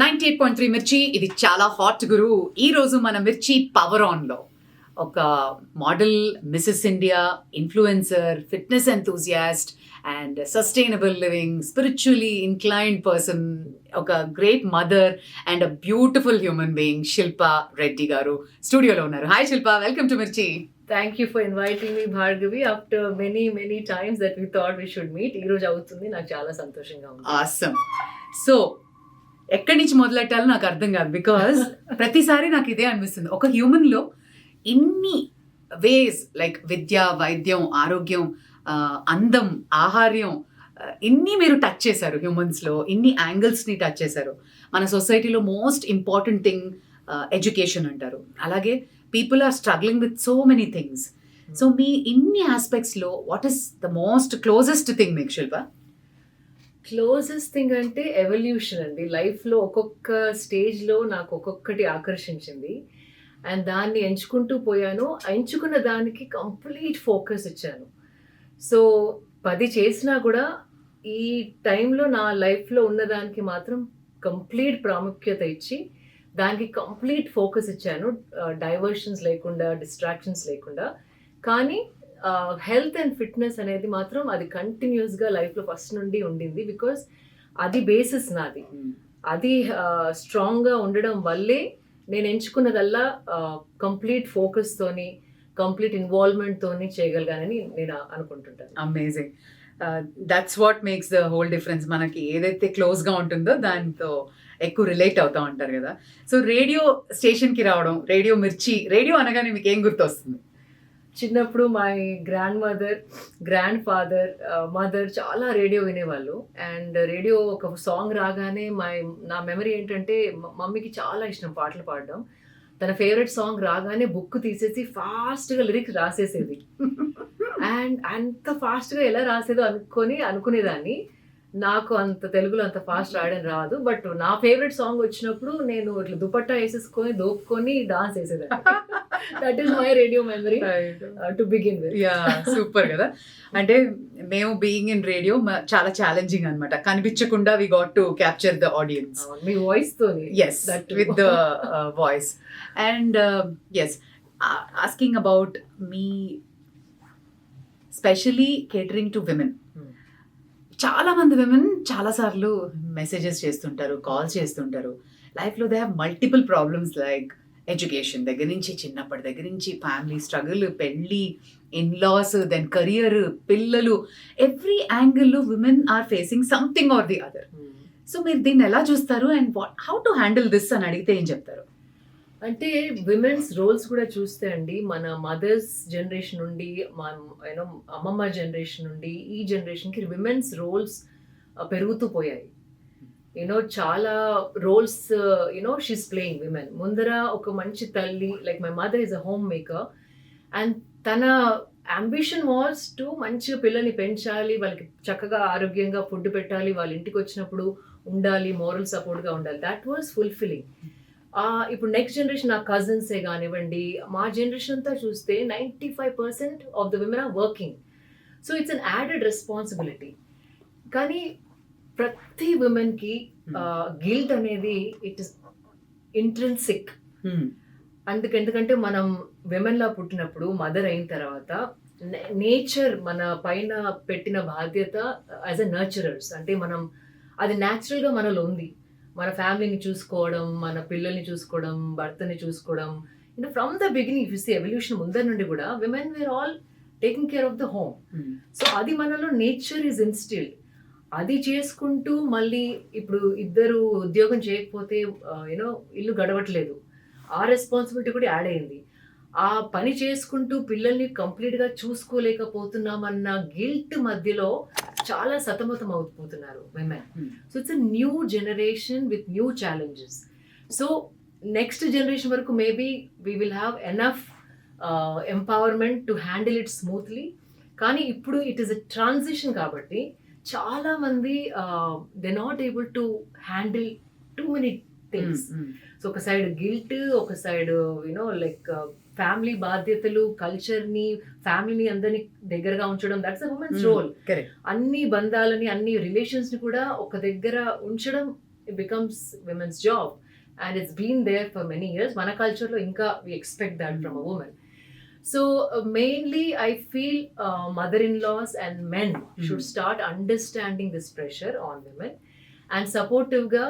98.3 మిర్చి ఇది చాలా హాట్ గురు. ఈ రోజు మన మిర్చి పవర్ ఆన్ లో ఒక model, Mrs India, influencer, fitness enthusiast and sustainable living, spiritually inclined person, ఒక great mother and a beautiful human being Shilpa Reddy గారు స్టూడియోలో ఉన్నారు. Hi Shilpa, welcome to Mirchi. Thank you for inviting me, Bhargavi. After many times that we thought we should meet, ఈ రోజు అవుతుంది. నాకు చాలా సంతోషంగా ఉంది. ఆసమ్. సో ఎక్కడి నుంచి మొదలెట్టాలో నాకు అర్థం కాదు, బికాజ్ ప్రతిసారి నాకు ఇదే అనిపిస్తుంది. ఒక హ్యూమన్లో ఇన్ని వేస్ లైక్ విద్య, వైద్యం, ఆరోగ్యం, అందం, ఆహార్యం, ఇన్ని మీరు టచ్ చేశారు. హ్యూమన్స్లో ఇన్ని యాంగిల్స్ని టచ్ చేశారు. మన సొసైటీలో మోస్ట్ ఇంపార్టెంట్ థింగ్ ఎడ్యుకేషన్ అంటారు. అలాగే people are struggling with so many things. So మీ ఇన్ని ఆస్పెక్ట్స్లో what is the most closest thing మీకు శిల్ప? క్లోజెస్ట్ థింగ్ అంటే ఎవల్యూషన్ అండి. లైఫ్లో ఒక్కొక్క స్టేజ్లో నాకు ఒక్కొక్కటి ఆకర్షించింది అండ్ దాన్ని ఎంచుకుంటూ పోయాను. ఎంచుకున్న దానికి కంప్లీట్ ఫోకస్ ఇచ్చాను. సో 10 చేసినా కూడా ఈ టైంలో నా లైఫ్లో ఉన్నదానికి మాత్రం కంప్లీట్ ప్రాముఖ్యత ఇచ్చి దానికి కంప్లీట్ ఫోకస్ ఇచ్చాను. డైవర్షన్స్ లేకుండా, డిస్ట్రాక్షన్స్ లేకుండా. కానీ హెల్త్ అండ్ ఫిట్నెస్ అనేది మాత్రం అది కంటిన్యూస్గా లైఫ్లో ఫస్ట్ నుండి ఉండింది. బికాస్ అది బేసిస్ నాది. అది స్ట్రాంగ్గా ఉండడం వల్లే నేను ఎంచుకున్నదల్లా కంప్లీట్ ఫోకస్తోని, కంప్లీట్ ఇన్వాల్వ్మెంట్తోని చేయగలిగానని నేను అనుకుంటుంటాను. Amazing. That's what makes the whole difference. మనకి ఏదైతే క్లోజ్గా ఉంటుందో దాంతో ఎక్కువ రిలేట్ అవుతూ ఉంటారు కదా. సో రేడియో స్టేషన్కి రావడం, రేడియో మిర్చి, రేడియో అనగానే మీకు ఏం గుర్తొస్తుంది? చిన్నప్పుడు my grand mother, grand father, mother చాలా రేడియో వినేవాళ్ళు. అండ్ రేడియో ఒక సాంగ్ రాగానే నా మెమరీ ఏంటంటే, మమ్మీకి చాలా ఇష్టం పాటలు పాడడం. తన ఫేవరెట్ సాంగ్ రాగానే బుక్ తీసేసి ఫాస్ట్గా లిరిక్స్ రాసేసేది. అండ్ అంత ఫాస్ట్గా ఎలా రాసేదో అనుకునేదాన్ని. నాకు అంత తెలుగులో అంత ఫాస్ట్ రాయడం రాదు. బట్ నా ఫేవరెట్ సాంగ్ వచ్చినప్పుడు నేను ఇట్లా దుపట్టా వేసేసుకొని దోపుకొని డాన్స్ వేసేదాన్ని. That is my radio memory to begin with. Yeah, super కదా. అంటే మేము బీయింగ్ ఇన్ రేడియో చాలా ఛాలెంజింగ్ అనమాట. కనిపించకుండా we got to capture the audience మీ వాయిస్ తోని. Yes, with the voice. And yes, asking about మీ స్పెషలీ కేటరింగ్ టు విమెన్. చాలా మంది విమెన్ చాలాసార్లు మెసేజెస్ చేస్తుంటారు, కాల్స్ చేస్తుంటారు. లైఫ్లో they have multiple problems like education దగ్గర నుంచి, చిన్నప్పటి దగ్గర నుంచి ఫ్యామిలీ స్ట్రగుల్, పెళ్ళి, ఇన్లాస్, దెన్ కెరియర్, పిల్లలు, ఎవ్రీ యాంగిల్లో women are facing something or the other. So మీరు దీన్ని ఎలా చూస్తారు and how to handle this అని అడిగితే ఏం చెప్తారు? అంటే విమెన్స్ రోల్స్ కూడా చూస్తే అండి, మన మదర్స్ జనరేషన్ నుండి, అమ్మమ్మ జనరేషన్ నుండి ఈ జనరేషన్కి విమెన్స్ రోల్స్ పెరుగుతూ పోయాయి. చాలా రోల్స్ షీస్ ప్లేయింగ్ విమెన్. ముందర ఒక మంచి తల్లి, like my mother is a home maker and తన అంబిషన్ వాజ్ టు మంచిగా పిల్లల్ని పెంచాలి, వాళ్ళకి చక్కగా ఆరోగ్యంగా ఫుడ్ పెట్టాలి, వాళ్ళ ఇంటికి వచ్చినప్పుడు ఉండాలి, మోరల్ సపోర్ట్గా ఉండాలి. That was fulfilling. ఇప్పుడు నెక్స్ట్ జనరేషన్, నా కజిన్సే కానివ్వండి, మా జనరేషన్ అంతా చూస్తే 95% of the women are working. So it's an added responsibility. కానీ ప్రతి విమెన్కి గిల్ట్ అనేది ఇట్ ఇస్ ఇంట్రెన్సిక్. ఎందుకంటే మనం విమెన్లా పుట్టినప్పుడు, మదర్ అయిన తర్వాత నేచర్ మన పైన పెట్టిన బాధ్యత యాజ్ అ నర్చరర్స్. అంటే మనం అది న్యాచురల్గా మనలో ఉంది. మన ఫ్యామిలీని చూసుకోవడం, మన పిల్లల్ని చూసుకోవడం, భర్తని చూసుకోవడం. From the beginning if you see evolution ముందర నుండి కూడా women were all taking care of the home. So అది మనలో నేచర్ ఈజ్ ఇన్స్టిల్డ్. అది చేసుకుంటూ మళ్ళీ ఇప్పుడు ఇద్దరు ఉద్యోగం చేయకపోతే ఇల్లు గడవట్లేదు. ఆ రెస్పాన్సిబిలిటీ కూడా యాడ్ అయింది. ఆ పని చేసుకుంటూ పిల్లల్ని కంప్లీట్గా చూసుకోలేకపోతున్నామన్న గిల్ట్ మధ్యలో చాలా సతమతం అవుతున్నారు women. So it's a new generation with new challenges. So next generation వరకు maybe we will have enough empowerment to handle it స్మూత్లీ. కానీ ఇప్పుడు ఇట్ ఈస్ అ ట్రాన్సిషన్ కాబట్టి చాలా మంది they not able to handle too many things. So ఒక side guilt, ఒక side like family బాధ్యతలు, కల్చర్ని, ఫ్యామిలీని అందరినీ దగ్గరగా ఉంచడం, దట్స్ అ ఉమెన్స్ రోల్. అన్ని బంధాలని, అన్ని రిలేషన్స్ని కూడా ఒక దగ్గర ఉంచడం it becomes women's job, and it's been there for many years. Mana culture lo inka we expect that from a woman. So mainly I feel mother-in-laws and men should start understanding this pressure on women, and supportive ga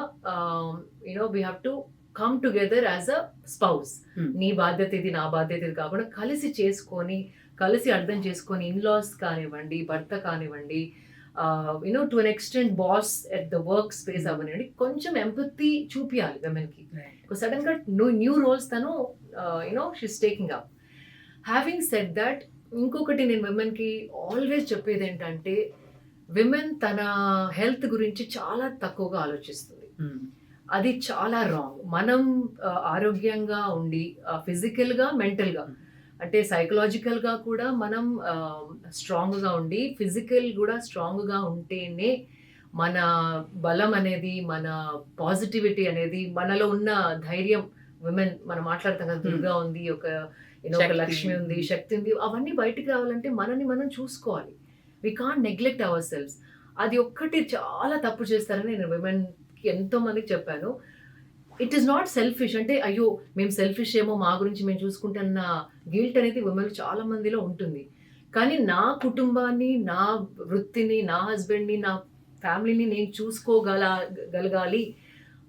we have to come together as a spouse. నీ బాధ్యత ఇది నా బాధ్యత ఇది కాకుండా కలిసి చేసుకొని కలిసి అర్థం చేసుకొని ఇన్లాస్ కానివ్వండి భర్త కానివ్వండి to an extent boss at the work space అవనండి కొంచెం ఎంపతి చూపియాలి విమెన్కి. సడన్ గా న్యూ రోల్స్ తను she's taking up. Having said that ఇంకొకటి నేను విమెన్కి ఆల్వేస్ చెప్పేది ఏంటంటే విమెన్ తన హెల్త్ గురించి చాలా తక్కువగా ఆలోచిస్తుంది. అది చాలా రాంగ్. మనం ఆరోగ్యంగా ఉండి ఫిజికల్గా మెంటల్గా అంటే సైకలాజికల్గా కూడా మనం స్ట్రాంగ్గా ఉండి ఫిజికల్ కూడా స్ట్రాంగ్గా ఉంటేనే మన బలం అనేది మన పాజిటివిటీ అనేది మనలో ఉన్న ధైర్యం. విమెన్ మనం మాట్లాడతాం కదా దుర్గా ఉంది, ఒక లక్ష్మి ఉంది, శక్తి ఉంది, అవన్నీ బయటికి రావాలంటే మనని మనం చూసుకోవాలి. We can't neglect ourselves. అది ఒక్కటి చాలా తప్పు చేస్తారని నేను విమెన్కి ఎంతో మందికి చెప్పాను. ఇట్ ఈస్ నాట్ సెల్ఫిష్ అంటే అయ్యో మేము సెల్ఫిష్ ఏమో మా గురించి మేము చూసుకుంటున్న గిల్ట్ అనేది విమెన్ చాలా మందిలో ఉంటుంది. కానీ నా కుటుంబాన్ని, నా వృత్తిని, నా హస్బెండ్ని, నా ఫ్యామిలీని నేను చూసుకోగలగాలి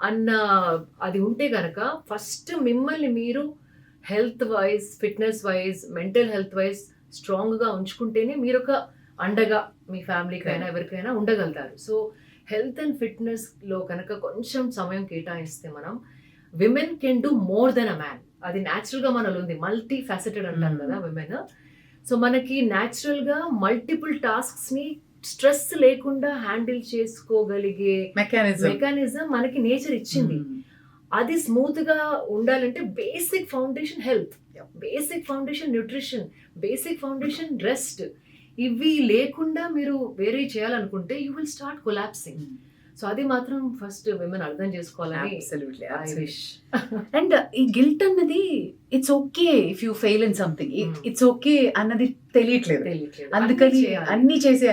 అన్న అది ఉంటే కనుక ఫస్ట్ మిమ్మల్ని మీరు health wise, fitness wise, mental health wise స్ట్రాంగ్గా ఉంచుకుంటేనే మీరు ఒక అండగా మీ ఫ్యామిలీకైనా ఎవరికైనా ఉండగలుగుతారు. సో హెల్త్ అండ్ ఫిట్నెస్లో కనుక కొంచెం సమయం కేటాయిస్తే మనం women can do more than a man. అది న్యాచురల్గా మనలో ఉంది. మల్టీ ఫ్యాసెటెడ్ అంటారు కదా విమెన్. సో మనకి న్యాచురల్గా మల్టిపుల్ టాస్క్స్ని స్ట్రెస్ లేకుండా హ్యాండిల్ చేసుకోగలిగే మెకానిజం మనకి నేచర్ ఇచ్చింది. అది స్మూత్గా ఉండాలంటే basic foundation health, basic foundation nutrition, basic foundation rest. ఇవి లేకుండా మీరు వేరే చేయాలనుకుంటే you will start collapsing. So అది మాత్రం ఫస్ట్ విమెన్ అర్థం చేసుకోవాలని ఐ విష్. అండ్ ఈ గిల్ట్ అన్నది it's okay if you fail in something, it's okay అన్నది తెలియట్లేదు. అందుకని అన్ని చేసే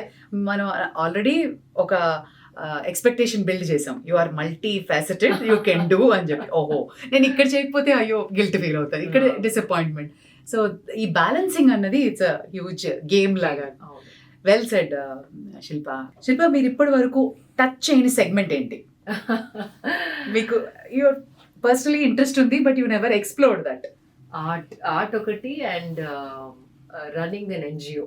మనం ఆల్రెడీ ఒక ఎక్స్పెక్టేషన్ బిల్డ్ చేసాం. You are multi faceted, you can do అని చెప్పి. ఓహో నేను ఇక్కడ చేయకపోతే అయ్యో గిల్ట్ ఫీల్ అవుతుంది, ఇక్కడ డిసప్పాయింట్మెంట్. సో ఈ బ్యాలెన్సింగ్ అన్నది ఇట్స్ అ హ్యూజ్ గేమ్ లాగా. Well said Shilpa. మీరు ఇప్పటి వరకు టచ్ చేయని సెగ్మెంట్ ఏంటి? మీకు యువర్ పర్సనలీ ఇంట్రెస్ట్ ఉంది but you never explored that. Art ఒకటి and running an NGO.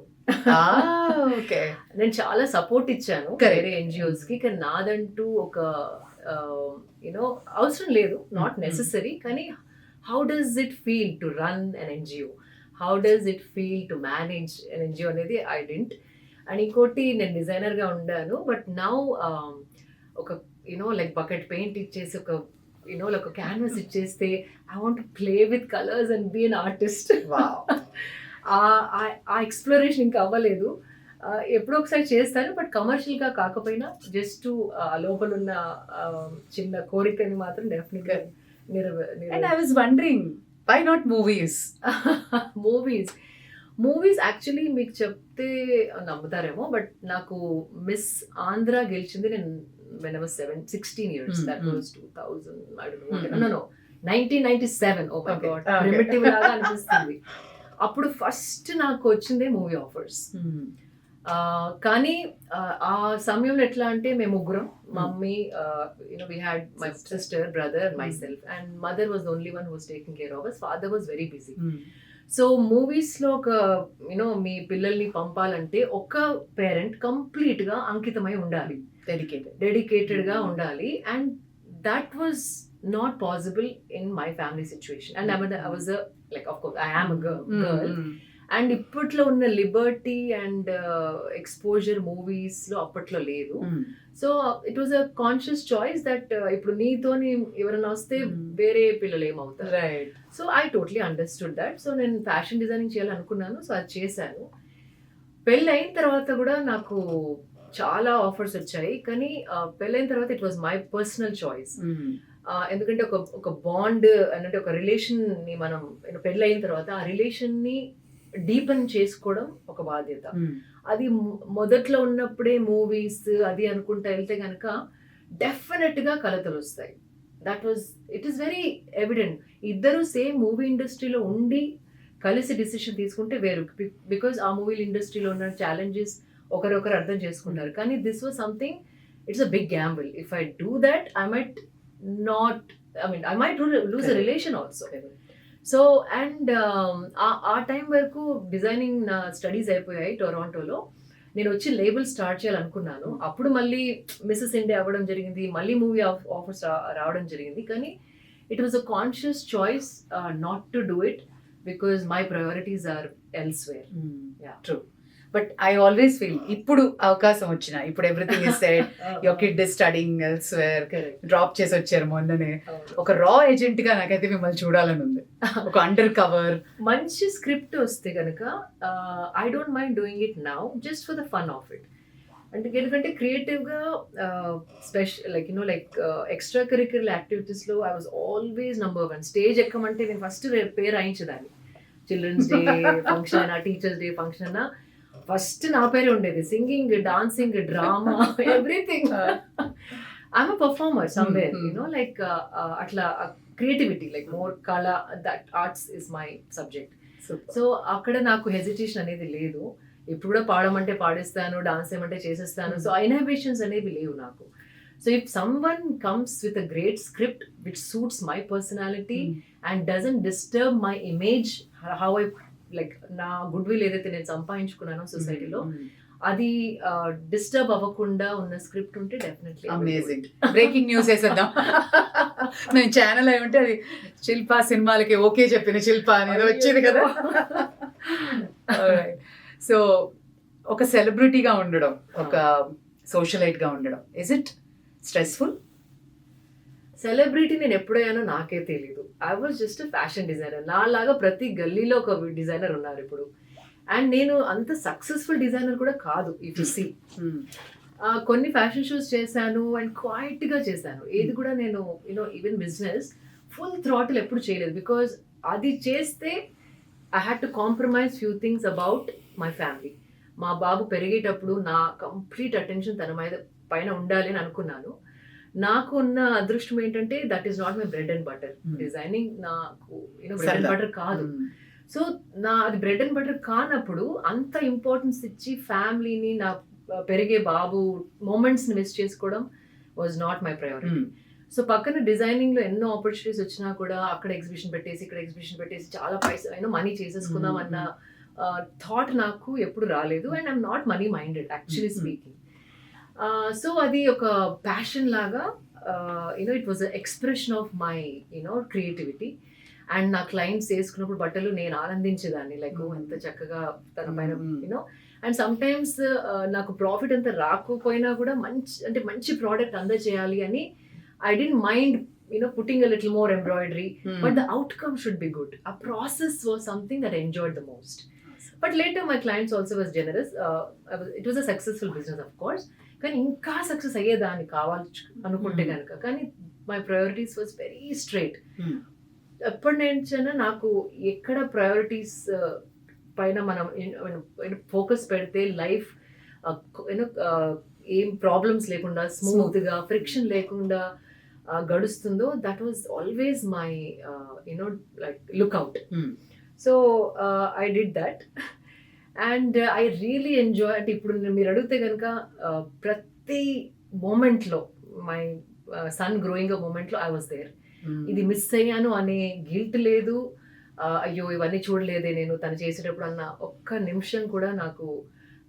Okay. నేను చాలా సపోర్ట్ ఇచ్చాను వేరే ఎన్జిఓస్ కి, కానీ నాదంటూ ఒక అవసరం లేదు, నాట్ నెసెసరీ. కానీ how does it feel to run an NGO, how does it feel to manage an NGO అనేది ఐ డెంట్. అండ్ ఇంకోటి నేను డిజైనర్గా ఉండాను, బట్ నౌ ఒక లైక్ బకెట్ పెయింట్ ఇచ్చేసి ఒక ఒక క్యాన్వాస్ ఇచ్చేస్తే I want play with colours and be an artist. ఆ ఎక్స్ప్లోరేషన్ ఇంకా అవ్వలేదు. ఎప్పుడో ఒకసారి చేస్తాను, బట్ కమర్షియల్గా కాకపోయినా జస్ట్ లోపల ఉన్న చిన్న కోరికని మాత్రం డెఫినెట్గా And I was wondering, why not movies? Movies actually మీకు చెప్తే నమ్ముతారేమో, బట్ నాకు మిస్ ఆంధ్ర గెలిచింది నేను when I was 16 years. That was 2000, I don't know. No, 1997. Oh my God, primitive లాగా అనిపిస్తుంది. అప్పుడు ఫస్ట్ నాకు వచ్చిందే మూవీ ఆఫర్స్. కానీ ఆ సమయంలో ఎట్లా అంటే మేము ముగ్గురం, mummy, we had my sister, brother and myself, and mother was the only one who was taking care of us. Father was very busy. So మూవీస్లో ఒక మీ పిల్లల్ని పంపాలంటే ఒక పేరెంట్ కంప్లీట్గా అంకితమై ఉండాలి, డెడికేటెడ్గా ఉండాలి. And that was not possible in my family situation. And I was of course I am a girl. And ఇప్పట్లో ఉన్న లిబర్టీ అండ్ ఎక్స్పోజర్ మూవీస్లో అప్పట్లో లేదు. So it was a conscious choice that ఇప్పుడు నీతోని ఎవరైనా వస్తే వేరే పిల్లలు ఏమవుతారు. So I totally understood that. So నేను ఫ్యాషన్ డిజైనింగ్ చేయాలనుకున్నాను, సో అది చేశాను. పెళ్ళి అయిన తర్వాత కూడా నాకు చాలా ఆఫర్స్ వచ్చాయి, కానీ పెళ్ళైన తర్వాత it was my personal choice. ఎందుకంటే ఒక బాండ్ అంటే ఒక రిలేషన్ని మనం పెళ్ళి అయిన తర్వాత ఆ రిలేషన్ని డీపెన్ చేసుకోవడం ఒక బాధ్యత. అది మొదట్లో ఉన్నప్పుడే మూవీస్ అది అనుకుంటా వెళ్తే కనుక డెఫినెట్గా కలతలు వస్తాయి. It is very evident. ఇద్దరు సేమ్ మూవీ ఇండస్ట్రీలో ఉండి కలిసి డిసిషన్ తీసుకుంటే వేరు, బికాజ్ ఆ మూవీ ఇండస్ట్రీలో ఉన్న ఛాలెంజెస్ ఒకరొకరు అర్థం చేసుకుంటారు. కానీ this was something, it's a big gamble. If I do that I might not, I might lose a relation also. So and ఆ టైం వరకు డిజైనింగ్ నా స్టడీస్ అయిపోయాయి టొరాంటోలో. నేను వచ్చి లేబుల్ స్టార్ట్ చేయాలనుకున్నాను. అప్పుడు మళ్ళీ మిస్సెస్ ఇండియా అవ్వడం జరిగింది, మళ్ళీ మూవీ ఆఫర్స్ రావడం జరిగింది. కానీ it was a conscious choice not to do it because my priorities are elsewhere. True. But I always feel ఇప్పుడు అవకాశం వచ్చిన, ఇప్పుడు everything is said, your kid is studying elsewhere, drop చేసి వచ్చారు మొన్ననే. ఒక రా ఏజెంట్ గా నాకైతే మిమ్మల్ని చూడాలని ఉంది, ఒక అండర్ కవర్. మంచి స్క్రిప్ట్ వస్తే కనుక I don't mind doing it now just for the fun of it. అంటే ఎందుకంటే క్రియేటివ్గా స్పెషల్ లైక్ ఎక్స్ట్రా కరిక్యులర్ యాక్టివిటీస్లో I was always number 1. Stage ఎక్కమంటే నేను ఫస్ట్ పేరు రాయించేదాన్ని. చిల్డ్రన్స్ డే ఫంక్షన్ అయినా, టీచర్స్ డే ఫంక్షన్ అయినా ఫస్ట్ నా పేరే ఉండేది. Singing, dancing, drama, everything. I'm a performer somewhere, like అట్లా క్రియేటివిటీ, లైక్ మోర్ కళ, that arts is my subject. So అక్కడ నాకు హెజిటేషన్ అనేది లేదు. ఇప్పుడు కూడా పాడమంటే పాడేస్తాను, డాన్స్ ఏమంటే చేసేస్తాను. సో ఇన్హిబిషన్స్ అనేవి లేవు నాకు. So if someone comes with a great script which suits my personality and doesn't disturb my image, how I like నా గుడ్ విల్ ఏదైతే నేను సంపాదించుకున్నానో సొసైటీలో, అది డిస్టర్బ్ అవ్వకుండా ఉన్న స్క్రిప్ట్ ఉంటే డెఫినెట్లీ అమేజింగ్. బ్రేకింగ్ న్యూస్ వేసేద్దాం. నేను ఛానల్ అయి ఉంటే అది శిల్ప సినిమాలకి ఓకే చెప్పిన శిల్ప అనేది వచ్చేది కదా. సో ఒక సెలబ్రిటీగా ఉండడం, ఒక సోషలైట్గా ఉండడం, ఇస్ ఇట్ స్ట్రెస్ఫుల్? సెలబ్రిటీ నేను ఎప్పుడైనా నాకే తెలీదు. I was just fashion designer. నాలాగా ప్రతి గల్లీలో ఒక డిజైనర్ ఉన్నారు ఇప్పుడు. అండ్ నేను అంత సక్సెస్ఫుల్ డిజైనర్ కూడా కాదు. ఇఫ్ యు సీ, కొన్ని ఫ్యాషన్ షోస్ చేశాను అండ్ క్వైట్గా చేశాను. ఏది కూడా నేను ఈవెన్ బిజినెస్ ఫుల్ థ్రాటిల్ ఎప్పుడు చేయలేదు. బికాజ్ అది చేస్తే I had to compromise few things about my family. మా బాబు పెరిగేటప్పుడు నా కంప్లీట్ అటెన్షన్ తన పైన ఉండాలి అని అనుకున్నాను. నాకు ఉన్న అదృష్టం ఏంటంటే that is not my bread and butter. Designing నాకు బ్రెడ్ అండ్ బటర్ కాదు. సో అది బ్రెడ్ అండ్ బటర్ కానప్పుడు అంత ఇంపార్టెన్స్ ఇచ్చి ఫ్యామిలీని, నా పెరిగే బాబు మూమెంట్స్ని మిస్ చేసుకోవడం was not my priority. So పక్కన డిజైనింగ్లో ఎన్నో ఆపర్చునిటీస్ వచ్చినా కూడా అక్కడ ఎగ్జిబిషన్ పెట్టేసి, ఇక్కడ ఎగ్జిబిషన్ పెట్టేసి చాలా పైసా మనీ చేసేసుకుందాం అన్న థాట్ నాకు ఎప్పుడు రాలేదు. And I'm not money minded actually speaking. So అది ఒక ప్యాషన్ లాగా, it was a expression of my creativity. And నా క్లయింట్స్ వేసుకున్నప్పుడు బట్టలు నేను ఆనందించేదాన్ని, లైక్ ఎంత చక్కగా తన పైన అండ్ సమ్ టైమ్స్ నాకు ప్రాఫిట్ అంత రాకపోయినా కూడా మంచి ప్రోడక్ట్ అందజేయాలి అని I don't mind putting a little more embroidery, but the outcome should be good. A process was something that I enjoyed the most. But later my clients also was generous. It was a successful business of course. కానీ ఇంకా success అయ్యేదాన్ని కావాలి అనుకుంటే కనుక. కానీ my priorities was very straight. ఎప్పటి నుంచైనా నాకు ఎక్కడ ప్రయారిటీస్ పైన మనం ఫోకస్ పెడితే లైఫ్ ఏం ప్రాబ్లమ్స్ లేకుండా స్మూత్గా, ఫ్రిక్షన్ లేకుండా గడుస్తుందో, that was always my like lookout. So I did that and I really enjoy. అంటే ఇప్పుడు మీరు అడిగితే కనుక ప్రతి మూమెంట్లో, మై సన్ గ్రోయింగ్ అ మూమెంట్లో ఐ వాజ్ దేర్. ఇది మిస్ అయ్యాను అనే గిల్ట్ లేదు. అయ్యో ఇవన్నీ చూడలేదే నేను తను చేసేటప్పుడు అన్న ఒక్క నిమిషం కూడా నాకు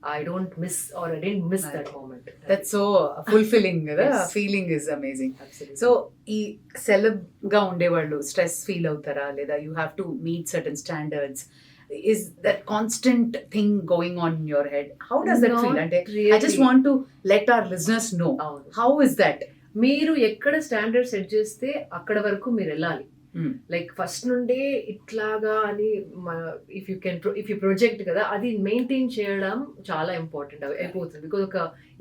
I don't miss or I didn't miss that moment. That's so fulfilling. Yes. Feeling is amazing. Absolutely. So ee celeb ga unde vallu stress feel avtara leda you have to meet certain standards, is that constant thing going on in your head? How does that feel? Ante really. I just want to let our listeners know. How is that? మీరు ఎక్కడ standard set చేస్తే అక్కడ వరకు మీరు వెళ్ళాలి. Like first నుండే ఇట్లాగా అని ఇఫ్ యూ ప్రొజెక్ట్ కదా, అది మెయింటైన్ చేయడం చాలా ఇంపార్టెంట్ అయిపోతుంది. బికాజ్ ఒక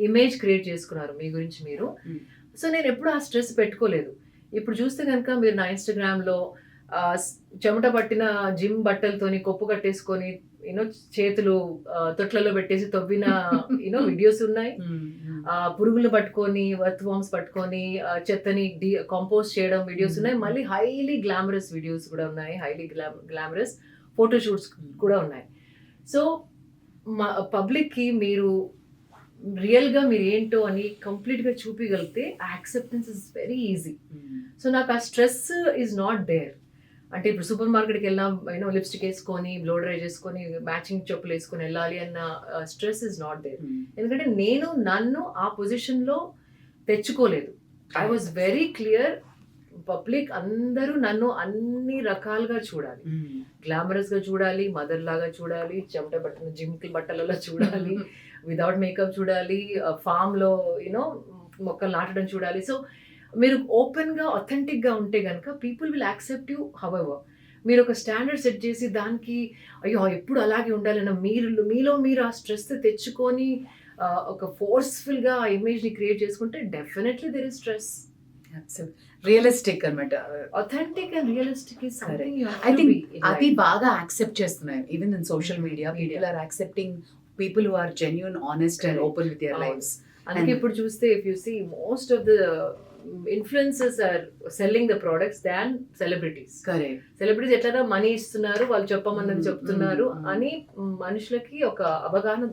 ఇమేజ్ క్రియేట్ చేసుకున్నారు మీ గురించి మీరు. సో నేను ఎప్పుడు ఆ స్ట్రెస్ పెట్టుకోలేదు. ఇప్పుడు చూస్తే కనుక మీరు నా ఇన్స్టాగ్రామ్లో చెమట పట్టిన జిమ్ బట్టలతోని కొప్పు కట్టేసుకొని యూనో చేతులు తొట్లలో పెట్టేసి తవ్విన వీడియోస్ ఉన్నాయి. పురుగులు పట్టుకొని వర్త్ వామ్స్ పట్టుకొని చెత్తని కాంపోస్ట్ చేయడం వీడియోస్ ఉన్నాయి. మళ్ళీ హైలీ గ్లామరస్ వీడియోస్ కూడా ఉన్నాయి, హైలీ గ్లామరస్ ఫోటోషూట్స్ కూడా ఉన్నాయి. సో పబ్లిక్ కి మీరు రియల్ గా మీరు ఏంటో అని కంప్లీట్ గా చూపించగలిగితే ఆ acceptance is very easy. So నాకు ఆ స్ట్రెస్ ఈజ్ నాట్ దేర్. అంటే ఇప్పుడు సూపర్ మార్కెట్కి వెళ్ళాం, లిప్స్టిక్ వేసుకొని బ్లో డ్రై చేసుకొని మ్యాచింగ్ చెప్పులు వేసుకొని వెళ్ళాలి అన్న స్ట్రెస్ ఇస్ నాట్ దేర్. ఎందుకంటే నేను నన్ను ఆ పొజిషన్ లో తెచ్చుకోలేదు. I was very clear, public అందరూ నన్ను అన్ని రకాలుగా చూడాలి, గ్లామరస్ గా చూడాలి, మదర్ లాగా చూడాలి, చెమట బట్టలు జిమ్కి బట్టలలో చూడాలి, వితౌట్ మేకప్ చూడాలి, ఫామ్ లో మొక్కలు నాటడం చూడాలి. సో మీరు ఓపెన్ గా అథెంటిక్ గా ఉంటే కనుక people will accept you. However మీరు ఒక స్టాండర్డ్ సెట్ చేసి దానికి అయ్యో ఎప్పుడు అలాగే ఉండాలన్న మీలో మీరు ఆ స్ట్రెస్ తెచ్చుకొని ఒక ఫోర్స్ఫుల్ గా ఆ ఇమేజ్ ని క్రియేట్ చేసుకుంటే definitely there is stress. Realistic అనమాట. Authentic and realistic is something I think అది బాగా యాక్సెప్ట్ చేస్తున్నారు. Even in social media people are accepting people who are genuine, honest and open with their lifes. అందుకే ఇప్పుడు చూస్తే if you see most of the influencers are selling the products than celebrities. Correct. Celebrities ఎట్లా money ఇస్తున్నారు, వాళ్ళు చెప్పమన్నది చెప్తున్నారు అని మనుషులకి ఒక అవగాహన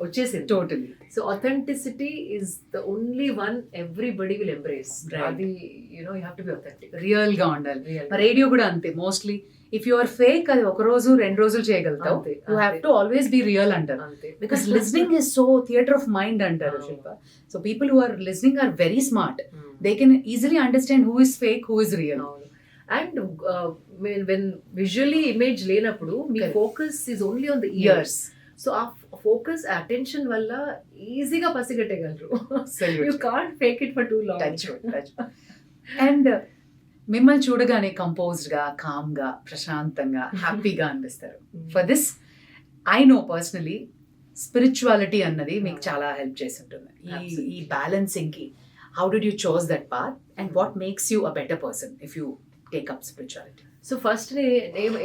వచ్చేసింది. Totally. So authenticity is the only one everybody will embrace. అది you have to be authentic. Real గా ఉండాలి. రేడియో కూడా అంతే. Mostly if you are fake అది ఒక రోజు 2 రోజులు చేయగలుగుతావు. You have to always be real అంటారు. Because listening is so theatre of mind అంటారు Shilpa. So people who are listening are very smart. They can easily understand who is fake, who is real. And when visually image లేనప్పుడు మీ focus is only on the ears. So ఆ focus attention వల్ల ఈజీగా పసిగట్టగలరు. You can't fake it for too long. And మిమ్మల్ని చూడగానే composed గా, calm గా, ప్రశాంతంగా, హ్యాపీగా అనిపిస్తారు. For this I know personally spirituality అన్నది మీకు చాలా హెల్ప్ చేసి ఉంటుంది. ఈ బ్యాలెన్సింగ్ కి how did you chose that path and what makes you a better person if you take up spirituality? So first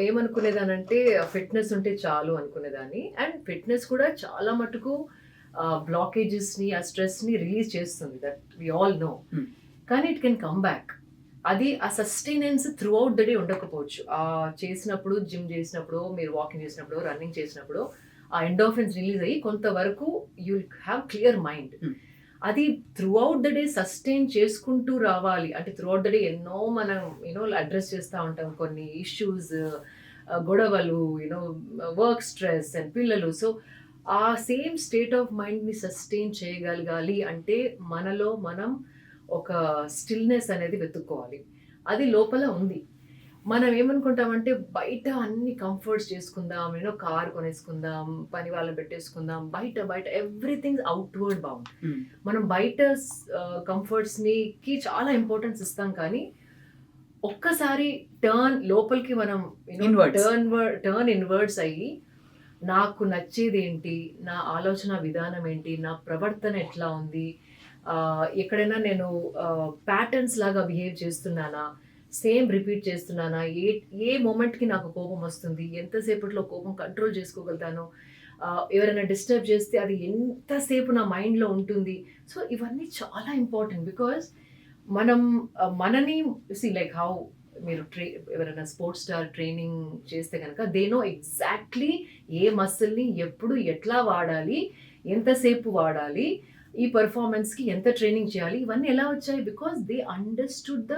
ఏమనుకునేదానంటే ఫిట్నెస్ ఉంటే చాలు అనుకునేదాన్ని. అండ్ ఫిట్నెస్ కూడా చాలా మటుకు బ్లాకేజెస్ ని, ఆ స్ట్రెస్ ని రిలీజ్ చేస్తుంది, దట్ వి ఆల్ నో. కానీ ఇట్ కెన్ కమ్ బ్యాక్. అది ఆ sustenance through out the day ఉండకపోవచ్చు. చేసినప్పుడు, జిమ్ చేసినప్పుడు, మీరు వాకింగ్ చేసినప్పుడు, రన్నింగ్ చేసినప్పుడు ఆ ఎండోర్ఫిన్స్ రిలీజ్ అయ్యి కొంతవరకు you will have clear mind. అది throughout the day sustain చేసుకుంటూ రావాలి. అంటే త్రూ అవుట్ ద డే ఎన్నో మనం అడ్రస్ చేస్తూ ఉంటాం, కొన్ని ఇష్యూస్, గొడవలు, వర్క్ స్ట్రెస్ అండ్ పిల్లలు. సో ఆ సేమ్ స్టేట్ ఆఫ్ మైండ్ని సస్టైన్ చేయగలగాలి అంటే మనలో మనం ఒక స్టిల్నెస్ అనేది వెతుక్కోవాలి. అది లోపల ఉంది. మనం ఏమనుకుంటామంటే బయట అన్ని కంఫర్ట్స్ చేసుకుందాం, కార్ కొనేసుకుందాం, పని వాళ్ళని పెట్టేసుకుందాం, బయట ఎవ్రీథింగ్ అవుట్వర్డ్ బౌండ్. మనం బయట కంఫర్ట్స్ కి చాలా ఇంపార్టెన్స్ ఇస్తాం, కానీ ఒక్కసారి లోపలికి మనం టర్న్ ఇన్వర్డ్స్ అయ్యి నాకు నచ్చేది ఏంటి, నా ఆలోచన విధానం ఏంటి, నా ప్రవర్తన ఎట్లా ఉంది, ఎక్కడైనా నేను ప్యాటర్న్స్ లాగా బిహేవ్ చేస్తున్నానా, సేమ్ రిపీట్ చేస్తున్నానా, ఏ మూమెంట్కి నాకు కోపం వస్తుంది, ఎంతసేపట్లో కోపం కంట్రోల్ చేసుకోగలుగుతాను, ఎవరైనా డిస్టర్బ్ చేస్తే అది ఎంతసేపు నా మైండ్లో ఉంటుంది. సో ఇవన్నీ చాలా ఇంపార్టెంట్. బికాజ్ మనం మనని లైక్ హౌ మీరు ఎవరైనా స్పోర్ట్స్ స్టార్ ట్రైనింగ్ చేస్తే కనుక దే నో ఎగ్జాక్ట్లీ ఏ మసిల్ని ఎప్పుడు ఎట్లా వాడాలి, ఎంతసేపు వాడాలి, ఈ పర్ఫార్మెన్స్కి ఎంత ట్రైనింగ్ చేయాలి. ఇవన్నీ ఎలా వచ్చాయి? Because they understood the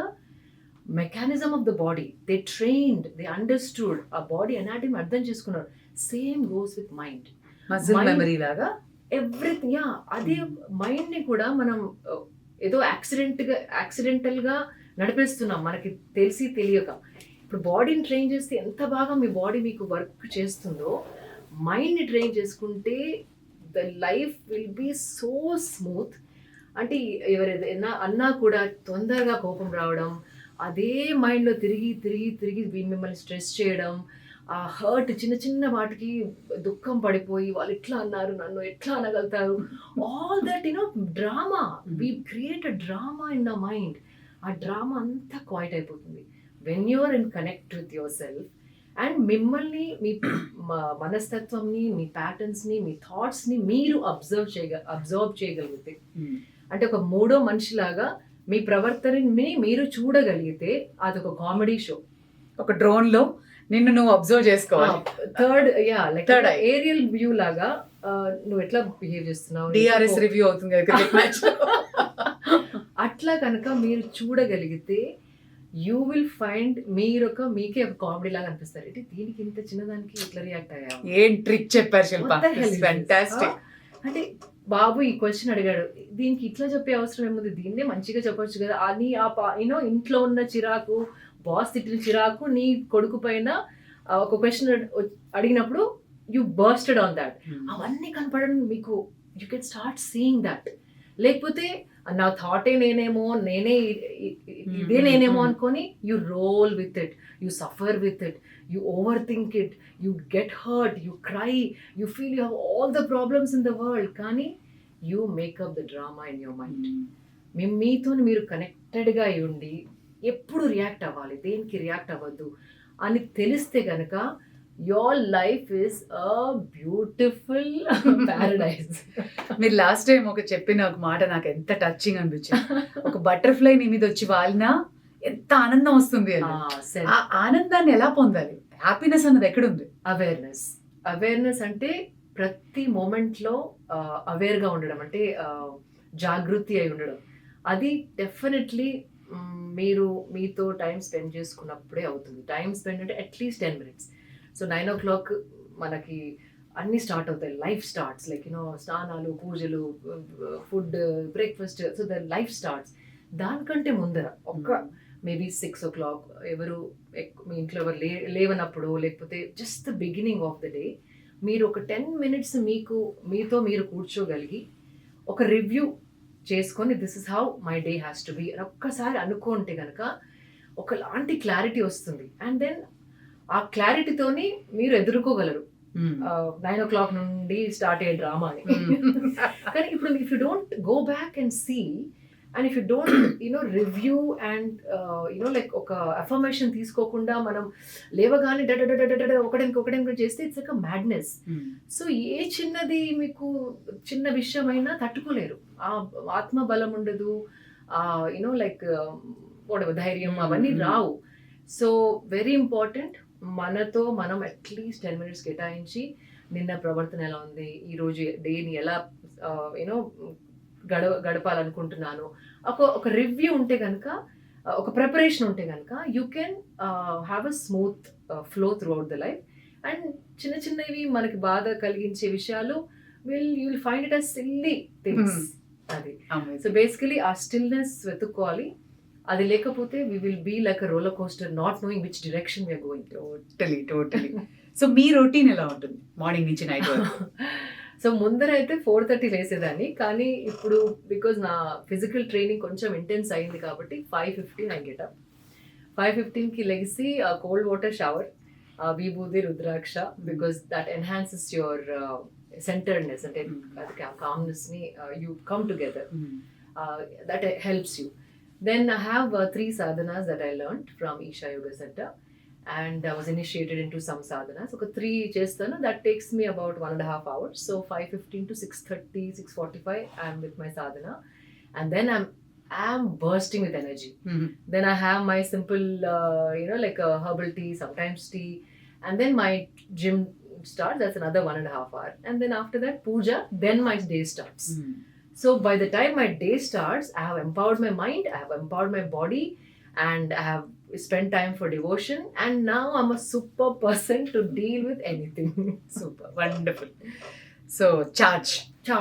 mechanism of the body, they trained, they understood, ఆ బాడీ అనాటమీ అర్థం చేసుకున్నారు. Same goes with mind, muscle memory లాగా ఎవ్రీథింగ్. అదే మైండ్ని కూడా మనం ఏదో యాక్సిడెంటల్గా నడిపేస్తున్నాం, మనకి తెలిసి తెలియక. ఇప్పుడు బాడీని ట్రైన్ చేస్తే ఎంత బాగా మీ బాడీ మీకు వర్క్ చేస్తుందో, మైండ్ని ట్రైన్ చేసుకుంటే the life will be so smooth. అంటే ఎవరైనా అన్నా కూడా తొందరగా కోపం రావడం, అదే మైండ్లో తిరిగి తిరిగి తిరిగి మిమ్మల్ని స్ట్రెస్ చేయడం, ఆ హర్ట్ చిన్న చిన్న వాటికి దుఃఖం పడిపోయి వాళ్ళు ఎట్లా అన్నారు, నన్ను ఎట్లా అనగలుగుతారు, all that drama, we create a drama in the mind. ఆ డ్రామా అంతా క్వైట్ అయిపోతుంది when you're in connect with your self and మిమ్మల్ని మీ మనస్తత్వంని, మీ ప్యాటర్న్స్ని, మీ థాట్స్ని మీరు అబ్జర్వ్ చేయగలిగితే, అంటే ఒక మూడో మనిషిలాగా మీ ప్రవర్తనని మీరు చూడగలిగితే అదొక కామెడీ షో. ఒక డ్రోన్ లో నిన్ను నువ్వు అబ్జర్వ్ చేసుకోవాలి. థర్డ్ ఏరియల్ వ్యూ లాగా నువ్వు ఎట్లా బిహేవ్ చేస్తున్నావు, DRS రివ్యూ అవుతుంది కదా క్రికెట్ మ్యాచ్. అట్లా కనుక మీరు చూడగలిగితే యూ విల్ ఫైండ్ మీకే ఒక కామెడీ లాగా అనిపిస్తారు. ఇది దీనికి ఇంత చిన్నదానికి ఇట్లా రియాక్ట్ అయ్యా, ఏం ట్రిక్ చెప్పారు శిల్ప, ఫ్యాంటాస్టిక్. అంటే బాబు ఈ క్వశ్చన్ అడిగాడు, దీనికి ఇట్లా చెప్పే అవసరం ఏముంది, దీన్నే మంచిగా చెప్పొచ్చు కదా అని ఇంట్లో ఉన్న చిరాకు, బాస్ తిట్టిన చిరాకు నీ కొడుకు పైన ఒక క్వశ్చన్ అడిగినప్పుడు యూ బర్స్టెడ్ ఆన్ దాట్. అవన్నీ కనపడడం మీకు, you can start seeing that. లేకపోతే నా థాటే నేనేమో ఇదే నేనేమో అనుకొని you roll with it, you suffer with it, you over think it, you get hurt, you cry, you feel you have all the problems in the world. కానీ you make up the drama in your mind. మీతో మీరు కనెక్టెడ్గా ఉండి ఎప్పుడు react అవ్వాలి, దేనికి react అవ్వద్దు అని తెలిస్తే గనక your life is a beautiful Paradise. మీరు లాస్ట్ టైం చెప్పిన ఒక మాట నాకు ఎంత టచింగ్ అనిపించింది. ఒక బటర్ఫ్లై నీ మీద వచ్చి వాలినా ఎంత ఆనందం వస్తుంది అని. ఆ ఆనందాన్ని ఎలా పొందాలి? హ్యాపీనెస్ అన్నది ఎక్కడుంది? అవేర్నెస్ అంటే ప్రతి మూమెంట్లో అవేర్గా ఉండడం, అంటే జాగృతి అయి ఉండడం. అది డెఫినెట్లీ మీరు మీతో టైం స్పెండ్ చేసుకున్నప్పుడే అవుతుంది. టైం స్పెండ్ అంటే అట్లీస్ట్ 10 minutes. సో 9 o'clock మనకి అన్నీ స్టార్ట్ అవుతాయి, లైఫ్ స్టార్ట్స్, లైక్ స్నానాలు, పూజలు, food, breakfast, so the life starts. దానికంటే ముందర మేబీ 6 o'clock ఎవరు మీ ఇంట్లో ఎవరు లేవనప్పుడు, లేకపోతే just the beginning of the day మీరు ఒక 10 minutes మీతో మీరు కూర్చోగలిగి ఒక రివ్యూ చేసుకొని this is how my day has to be అని ఒక్కసారి అనుకుంటే కనుక ఒకలాంటి క్లారిటీ వస్తుంది. అండ్ దెన్ ఆ క్లారిటీతోని మీరు ఎదుర్కోగలరు 9 o'clock నుండి స్టార్ట్ అయ్యే డ్రామాని. కానీ ఇప్పుడు if you don't go back and see, and if you don't review and like ఒక అఫర్మేషన్ తీసుకోకుండా మనం లేవగానే ఒకటి చేస్తే it's like a madness. So ఏ చిన్నది మీకు చిన్న విషయమైనా తట్టుకోలేరు, ఆ ఆత్మబలం ఉండదు, లైక్ ధైర్యం అవన్నీ రావు. సో వెరీ ఇంపార్టెంట్, మనతో మనం అట్లీస్ట్ 10 minutes కేటాయించి నిన్న ప్రవర్తన ఎలా ఉంది, ఈరోజు డేని ఎలా గడపాలనుకుంటున్నాను, ఒక రివ్యూ ఉంటే కనుక, ఒక ప్రిపరేషన్ ఉంటే కనుక you can have a smooth flow throughout the life. And చిన్నవి మనకి బాధ కలిగించే విషయాలు you will find it as silly things. అది సో బేసికలీ ఆ స్టిల్నెస్ వెతుక్కోవాలి. అది లేకపోతే we will be like a roller coaster, not knowing which direction we're going. Totally. So మీ రొటీన్ ఎలా ఉంటుంది మార్నింగ్ నుంచి నైట్ వరకు? సో ముందరైతే 4:30 లేసేదాన్ని, కానీ ఇప్పుడు బికాజ్ నా ఫిజికల్ ట్రైనింగ్ కొంచెం ఇంటెన్స్ అయింది కాబట్టి 5:15 ఐ గెట్ అప్. 5:15కి లెగిసి cold water shower, vibhuti, rudraksha, because that enhances your centeredness, అంటే కామ్నెస్ని you come together, that helps you. Then I have 3 sadhanas that I learned from Isha Yoga Center, and I was initiated into some sadhanas. So 3 chestanu, that takes me about 1.5 hours. So 5:15 to 6:30, 6:45 I am with my sadhana, and then I'm bursting with energy. Then I have my simple like a herbal tea, sometimes tea, and then my gym starts. That's another 1.5 hour, and then after that puja, then my day starts. So by the time my day starts, I have empowered my mind, I have empowered my body, and I have spent time for devotion, and now I'm a super person to deal with anything. Super, wonderful. So charge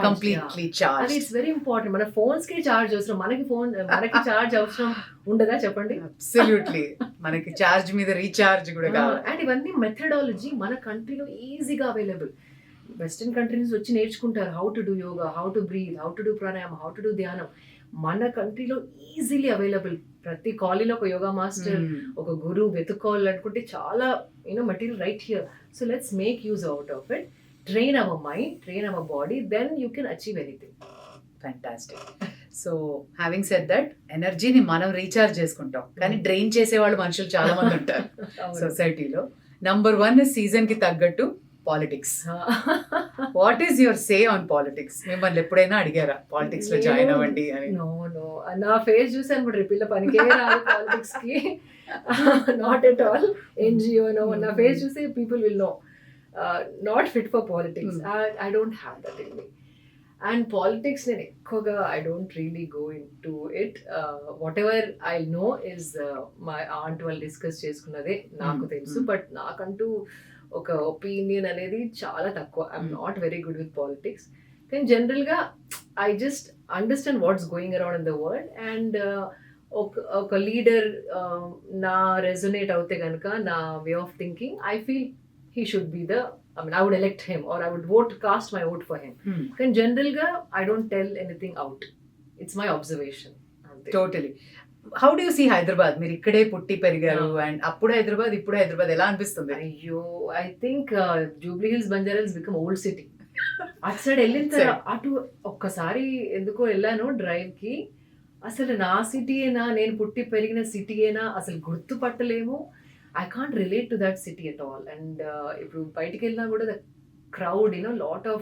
completely, yeah. Charged. And it's very important. మన phones కి charge అవసరం, మనకి charge అవసరం ఉండదా చెప్పండి? Absolutely. మనకి charge మీద recharge కూడా కావాలి. And ఇవన్నీ మెథడాలజీ మన కంట్రీలో ఈజీగా అవైలబుల్. వెస్టర్న్ కంట్రీస్ వచ్చి నేర్చుకుంటారు how to do yoga, how to breathe, how to do pranayama, how to do ధ్యానం. మన కంట్రీలో ఈజీలీ అవైలబుల్. ప్రతి కాలనీలో ఒక యోగా మాస్టర్, ఒక గురువు వెతుక్కోవాలనుకుంటే చాలా material right here. So let's make use out of it, train our mind, train our body, then you can achieve anything. Fantastic. So having said that, ఎనర్జీని మనం రీఛార్జ్ చేసుకుంటాం, కానీ డ్రైన్ చేసే వాళ్ళు మనుషులు చాలా మంది ఉంటారు సొసైటీలో. నంబర్ 1 సీజన్ కి తగ్గట్టు politics. What is your say on politics? మిమ్మల్ని ఎప్పుడైనా అడిగారా పాలిటిక్స్ లో జాయిన్ అవ్వండి అని? నో నా ఫేస్ చూసి అనుకుంటారు పిల్ల పనికే రాదు పాలిటిక్స్ కి. Not at all. NGO no, నా ఫేస్ చూసి people will know not fit for politics. I don't have that in me. And politics నేను ఎక్కువగా I don't really go into it. Whatever I know is my aunt వాళ్ళు discuss చేసుకున్నదే నాకు తెలుసు. But నాకంటూ ఒక opinion అనేది చాలా తక్కువ. I'm not very good with politics. కానీ జనరల్గా I just understand what's going around in the world. And ఒక లీడర్ నా రెజొనేట్ అవుతే కనుక నా way of thinking, I feel he should be the, I mean, I would elect him or I would cast my vote for him. But generally, I don't tell anything out. It's my observation. Totally. How do you see Hyderabad? మీరు ఇక్కడే పుట్టి పెరిగారు and అప్పుడు హైదరాబాద్ ఇప్పుడు హైదరాబాద్ ఎలా అనిపిస్తుంది? అయ్యో, I think Jubilee hills Banjara hills become old city. అటు సైడ్ వెళ్ళిన తర్వాత అటు ఒక్కసారి ఎందుకో వెళ్ళాను డ్రైవ్ కి. అసలు నా సిటీయేనా, నేను పుట్టి పెరిగిన సిటీయేనా అసలు గుర్తుపట్టలేము. I can't relate to that city at all. And ఇప్పుడు బయటికి వెళ్ళినా కూడా the crowd, lot of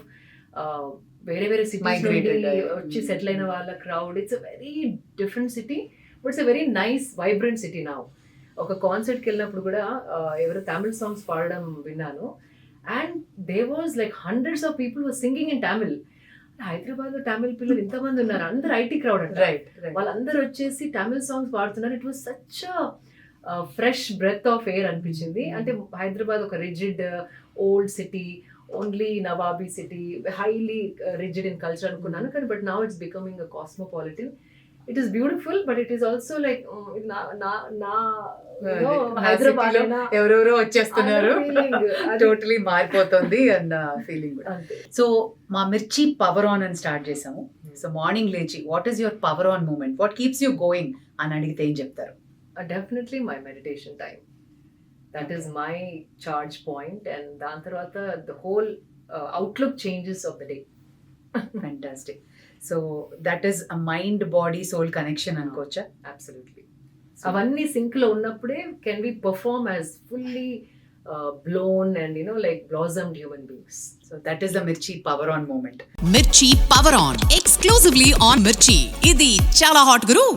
వేరే సిటీస్ నుండి వచ్చి సెటిల్ అయిన వాళ్ళ crowd. It's a very different city, but it's a very nice vibrant city now. ఒక కాన్సర్ట్కి వెళ్ళినప్పుడు కూడా ఎవరో తమిళ్ సాంగ్స్ పాడడం విన్నాను. And they was like hundreds of people was singing in Tamil. Hyderabad లో తమిళ్ పిల్లలు ఇంతమంది ఉన్నారు, అందరు ఐటీ క్రౌడ్ అంట. వాళ్ళందరూ వచ్చేసి తమిళ్ సాంగ్స్ పాడుతున్నారు. It was such fresh breath of air అనిపించింది. అంటే హైదరాబాద్ ఒక రిజిడ్ ఓల్డ్ సిటీ, ఓన్లీ నవాబీ city, highly rigid in culture అనుకున్నాను. కానీ but now it's becoming a cosmopolitan. It is beautiful, but it is also like Hyderabad ఎవరెవరో వచ్చేస్తున్నారు, totally మారిపోతుంది అన్న ఫీలింగ్. సో మా మిర్చి పవర్ ఆన్ అని స్టార్ట్ చేసాము. సో మార్నింగ్ లేచి what is your power on moment, what keeps you going అని అడిగితే ఏం చెప్తారు? Definitely my meditation time. That is my charge point, and దాని తర్వాత the whole outlook changes of the day. Fantastic. So that is a mind body soul connection అనుకోవచ్చా? Absolutely. అవన్నీ sync లో ఉన్నప్పుడే can we perform as fully blown and like blossomed human beings. So that is the Mirchi Power On moment. Mirchi Power On exclusively on Mirchi. ఇది చాలా hot గురు.